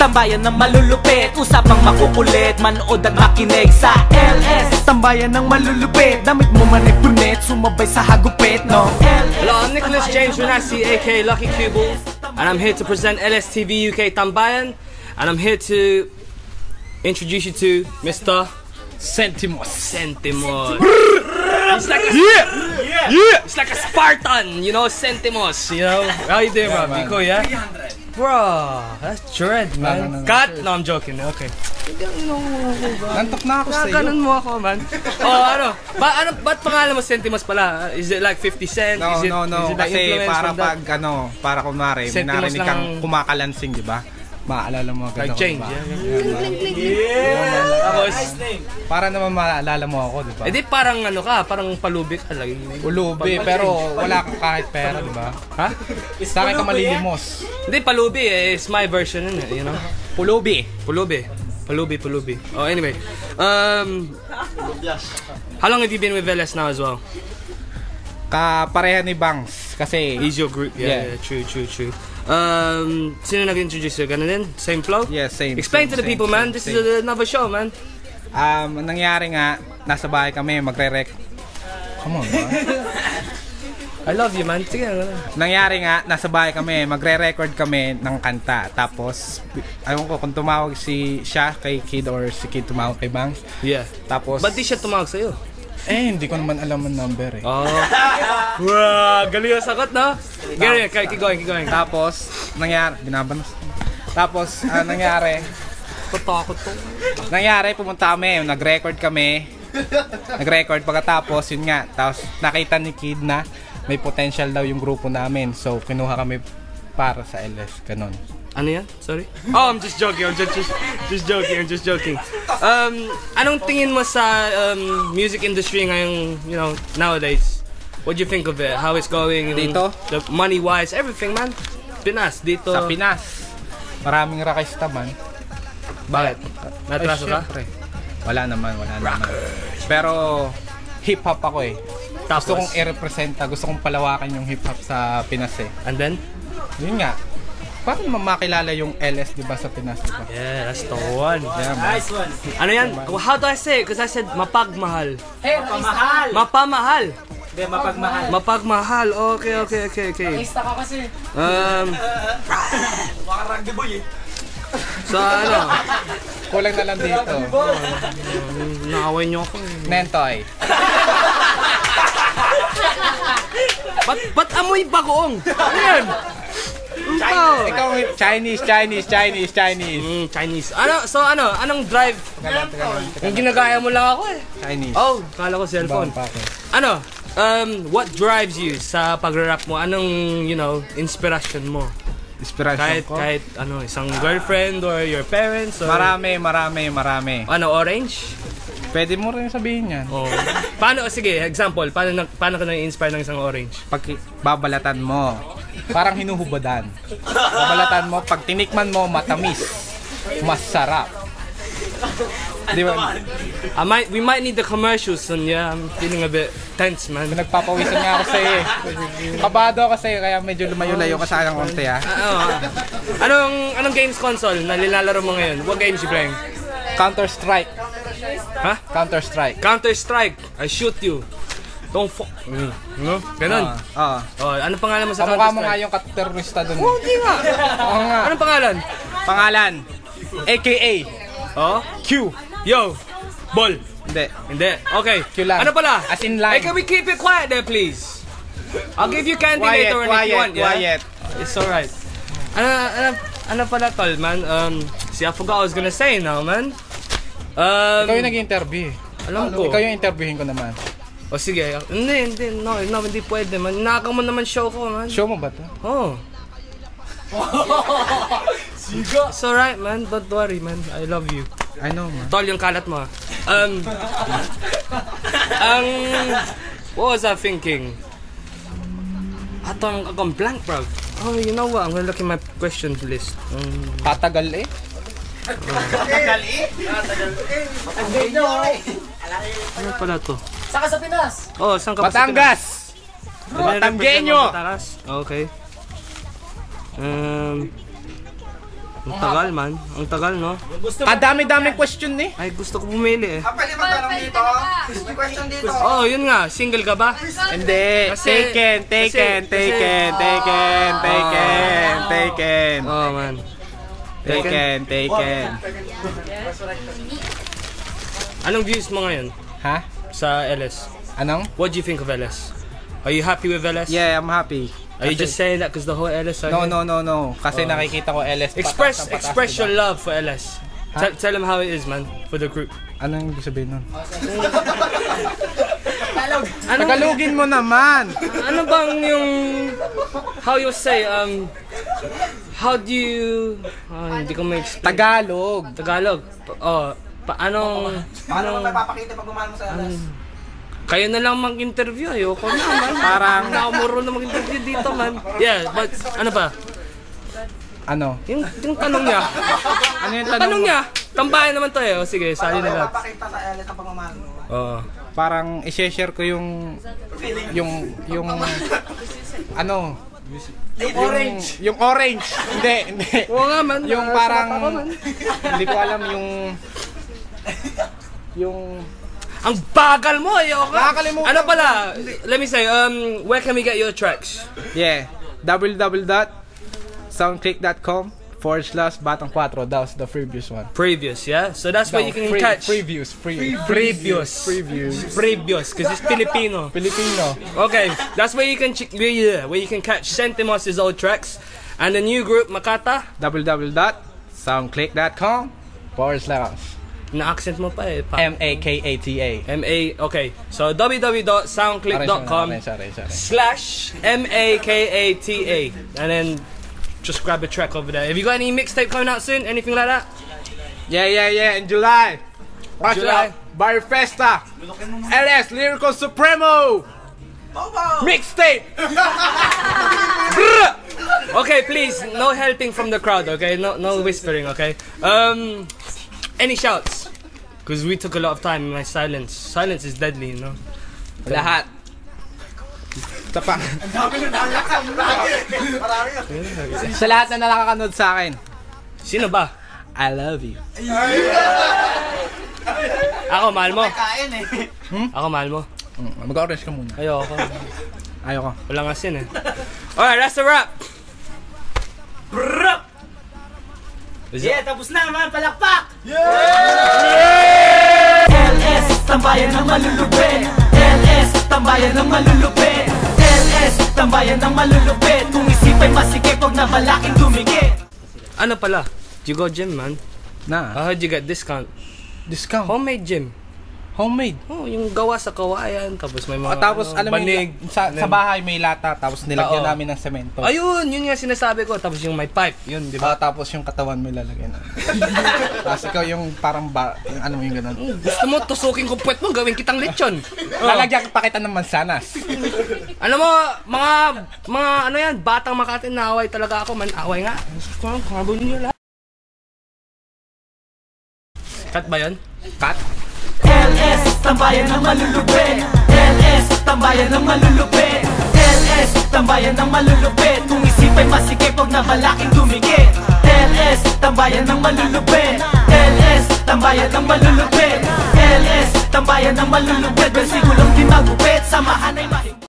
Tambayan ng malulupit, usapang makukulit, manood at makinig sa LS. Tambayan ng malulupit, damit mo man ay punit, sumabay sa hagupit, no? Hello, I'm Nicholas James Runasi, aka Lucky Cubble, and I'm here to present LSTV UK Tambayan, and I'm here to introduce you to Mr. Sentimos. Sentimos. He's like a It's like a Spartan, you know, Sentimos, you know. How you doing, bro? You cool, yeah? Bro, that's dread, man. Cut? No, I'm joking. Okay. Nantok na ako sa iyo. Ganun mo ako, man. Oh, ba't pangalan mo Sentimos pala? Is it like 50 Cent? No. Is it like Kasi influence para from that? para kunwari, may narinig kang kumakalansing, di ba? Maalala mo agad Like ako, change, diba? Tapos, Para naman maalala mo ako, di ba? edi parang ano ka, parang palubi ka lagi. Ulubi, pero wala kang kahit pera, di ba? Ha? Sa akin ka malilimos. Hindi, palubi eh. It's my version, you know? Pulubi. Palubi. Oh, anyway. How long have you been with LS now as well? Kapareha ni Bangs. Kasi, He's your group. Yeah. True. Sino nag-introduce you? Ganun din? Same flow? yeah, same. Explain to the people, man. This is another show, man. Nangyari nga, nasa bahay kami, magre-rec. Come on, ba? I love you, man. Sige, Nangyari nga, nasa bahay kami, magre-record kami ng kanta. Tapos, ayaw ko kung tumawag siya kay Kid or si Kid tumawag kay Bangs. Yeah. Tapos, Ba't di siya tumawag sa'yo? hindi ko naman alam ang number eh. Oh. Wow, galing ang sagot, no? Keep going. Tapos, nangyari, Patakot to. pumunta kami, nag-record kami. Pagkatapos, yun nga, tapos nakita ni Kid na may potential daw yung grupo namin. So, kinuha kami para sa LS, ganun. Ano yan? Sorry? Oh, I'm just joking. I'm just joking. Anong tingin mo sa music industry ngayong, you know, nowadays? What do you think of it? How it's going? Dito? The money-wise, everything, man. Pinas, dito. Sa Pinas, maraming rakista man. Bakit? Natraso ka? Syempre. Wala naman. Pero, hip-hop ako eh. Tapos? Gusto kong i-representa, gusto kong palawakan yung hip-hop sa Pinas eh. And then? Yun nga. Paano makilala yung LS, di ba, sa Pinas, di ba? Yeah, that's the one. Yeah, Nice one. Ano yan? How do I say it? Because I said mapagmahal. Hey, mapamahal. Mapamahal. Hindi, mapagmahal. Mapagmahal. Okay. Kista ka kasi. Baka rugby boy eh. So ano? Kulang na lang dito. Naaway niyo ako eh. Nentoy. Ba't amoy bagoong? Ano yan? Ikaw, Chinese. Chinese. Anong drive? Yung ginagaya mo lang ako eh. Chinese. Oh, kala ko cellphone. Ano? What drives you sa pag-rap mo? Anong, you know, inspiration mo? Inspiration ko? Kahit ano, isang girlfriend or your parents? Or... Marami. Ano, orange? Pwede mo rin sabihin yan. Oh. Sige, example, paano ka na-inspire ng isang orange? Pag babalatan mo, parang hinuhubadan. Babalatan mo, pag tinikman mo, matamis. Masarap. Di ba? We might need the commercials soon, yeah. I'm feeling a bit tense, man. Nagpapawisan nga ako sa'yo eh. Kabado ako sa'yo, kaya medyo lumayo-layo ka sa akin ng konti ah. Anong games console na nilalaro mo ngayon? What games you playing? Counter-Strike. Ha? Counter-Strike. Counter-Strike. I shoot you. Don't fuck me. No? Ganun. Ano pangalan mo sa Kamukha mo Counter-Strike? nga yung katerorista dun. Oh, hindi nga. Oo nga. Anong pangalan? Pangalan. AKA. Oh? Q. Yo. Ball. Hindi. Okay. Q lang. Ano pala? As in line. Hey, can we keep it quiet there, please? I'll give you candy later on if you want, yeah? Quiet. It's alright. Ano pala, tol, man? I forgot what I was gonna say now, man. Ikaw yung nag-interview. Alam ko. Ikaw yung interviewin ko naman. O sige. Hindi pwede, man. Inakaw mo naman show ko, man. Show mo ba to? Oh. It's alright, man. Don't worry, man. I love you. I know, man. Tol, yung kalat mo. What was I thinking? I'm blank, bro. Oh, you know what? I'm gonna look in my questions list. Tatagal eh. Ano pala to? Saka sa Pinas. Oh, saan ka ba? Batangas! Batanggenyo! Batangas? Okay. Ang tagal man. Ang tagal, no? Kadami-daming question eh. Ay, gusto ko pumili eh. Pwede magtanong dito? May question dito. Oh, yun nga. Single ka ba? Hindi. Kasi- Taken. Oh, man. Taken. Anong views mo ngayon Ha? sa LS? Anong? What do you think of LS? Are you happy with LS? Yeah, I'm happy. Are you just saying that because the whole LS are No, here? no. Kasi nakikita ko LS. Express your love for LS. Tell them how it is, man, for the group. Anong ibig sabihin nun? Ano, Tagalogin mo naman! ano bang yung how you say how do you hindi ko ma-explain. Tagalog. Anong Papakita pag gumahal mo sa LS? kayo na lang mag-interview. Ayoko na, man. Parang na umuro na mag-interview dito, man. Yeah, but ano ba? Ano? Yung tanong niya. Ano yung Tanong niya. Tambayan naman to eh. O sige, sali na lang. Papakita sa LS ang pagmamahal mo. Oo. Parang i-share ko yung ano? Yung orange. Hindi. Oo nga, man. Yung parang hindi ko alam yung Ang bagal mo, ayoko. Nakakalimutan. Ano pala? Let me say, where can we get your tracks? yeah, www.soundclick.com/Batang 4. That was the previous one. Previous, yeah? So that's where you can catch Previews. Previous, because it's Filipino. Okay, that's where you can where you can catch Sentimos' old tracks. And the new group, Makata, www.soundclick.com/. na-accent mo pa eh. MAKATA. Okay. So www.soundclick.com/MAKATA. And then just grab a track over there. Have you got any mixtape coming out soon? Anything like that? Yeah. In July. Watch July. out. Barrio Festa. LS Lyrical Supremo. Mixtape. Okay, please, no helping from the crowd, okay? No whispering, okay? Any shouts? Because we took a lot of time in my silence. Silence is deadly, you know? Lahat. Tapang. Sa lahat na nakakanood sa akin. Sino ba? I love you. Ako, mahal mo? Kain eh. Ako, mahal mo? Mag-orange ka muna. Ayoko. Ayoko. Walang asin eh. Alright, that's a wrap! Yeah, tapos na man, palakpak! LS, tambayan ng malulupit. LS, tambayan ng malulupit. LS, tambayan ng malulupit. Kung isipay masikip, huwag na malaking dumikit. Ano pala? You go gym, man. Na. I heard you get discount. Discount. Homemade gym. Homemade. Oh, yung gawa sa kawayan, tapos may mga Tapos alam mo banig. sa bahay may lata tapos nilagyan Oo. namin ng semento. Ayun, yun nga sinasabi ko. Tapos yung may pipe, yun, di ba? Tapos yung katawan mo ilalagay na. Tapos ikaw yung parang yung ano mo yung ganun. Gusto mo, tusukin ko puwet mo, gawin kitang lechon. Lalagyan pa kita ng mansanas. Alam mo, mga ano yan, batang Makati, naaway talaga ako, man. Away nga. Kabo ninyo lahat. Cut ba yun? Cut? LS, tambayan ng malulupit. LS, tambayan ng malulupit. LS, tambayan ng malulupit. Kung isipay masikip, huwag na malaking dumikit. LS, tambayan ng malulupit. LS, tambayan ng malulupit. LS, tambayan ng malulupit. Bersikulong di magupit.